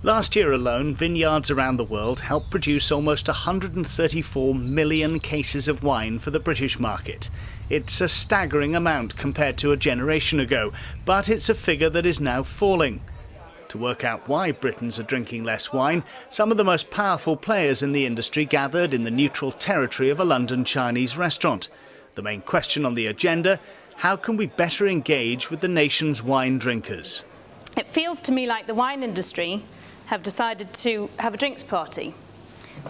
Last year alone, vineyards around the world helped produce almost 134 million cases of wine for the British market. It's a staggering amount compared to a generation ago, but it's a figure that is now falling. To work out why Britons are drinking less wine, some of the most powerful players in the industry gathered in the neutral territory of a London Chinese restaurant. The main question on the agenda: how can we better engage with the nation's wine drinkers? It feels to me like the wine industry have decided to have a drinks party.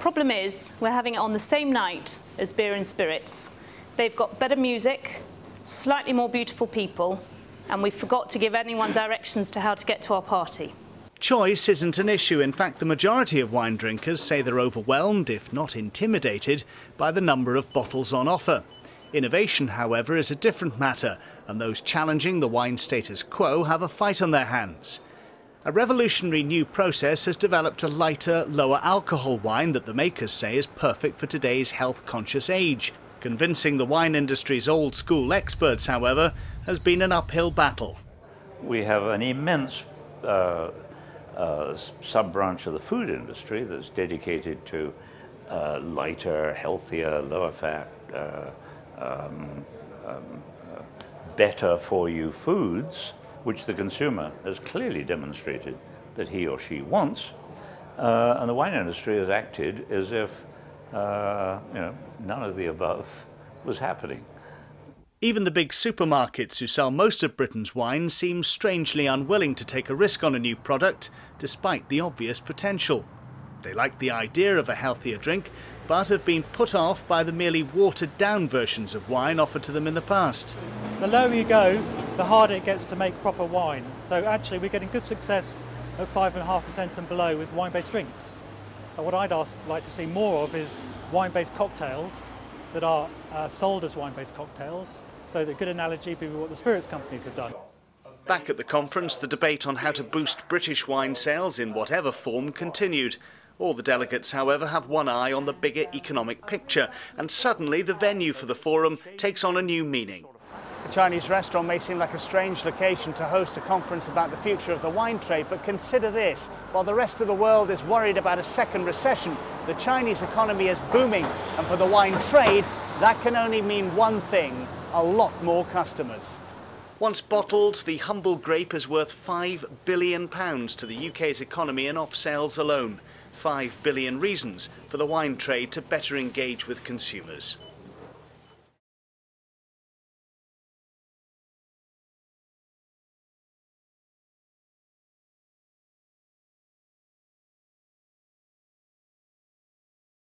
Problem is, we're having it on the same night as beer and spirits. They've got better music, slightly more beautiful people, and we forgot to give anyone directions to how to get to our party. Choice isn't an issue. In fact, the majority of wine drinkers say they're overwhelmed, if not intimidated, by the number of bottles on offer. Innovation, however, is a different matter, and those challenging the wine status quo have a fight on their hands. A revolutionary new process has developed a lighter, lower alcohol wine that the makers say is perfect for today's health-conscious age. Convincing the wine industry's old-school experts, however, has been an uphill battle. We have an immense sub-branch of the food industry that's dedicated to lighter, healthier, lower-fat, better-for-you foods, which the consumer has clearly demonstrated that he or she wants, and the wine industry has acted as if none of the above was happening. Even the big supermarkets who sell most of Britain's wine seem strangely unwilling to take a risk on a new product, despite the obvious potential. They like the idea of a healthier drink, but have been put off by the merely watered-down versions of wine offered to them in the past. The lower you go, the harder it gets to make proper wine. So actually we're getting good success at 5.5% and below with wine-based drinks. And what I'd like to see more of is wine-based cocktails that are sold as wine-based cocktails, so that good analogy would be what the spirits companies have done. Back at the conference, the debate on how to boost British wine sales in whatever form continued. All the delegates, however, have one eye on the bigger economic picture, and suddenly the venue for the forum takes on a new meaning. The Chinese restaurant may seem like a strange location to host a conference about the future of the wine trade, but consider this: while the rest of the world is worried about a second recession, the Chinese economy is booming, and for the wine trade, that can only mean one thing: a lot more customers. Once bottled, the humble grape is worth £5 billion to the UK's economy in off-sales alone. 5 billion reasons for the wine trade to better engage with consumers.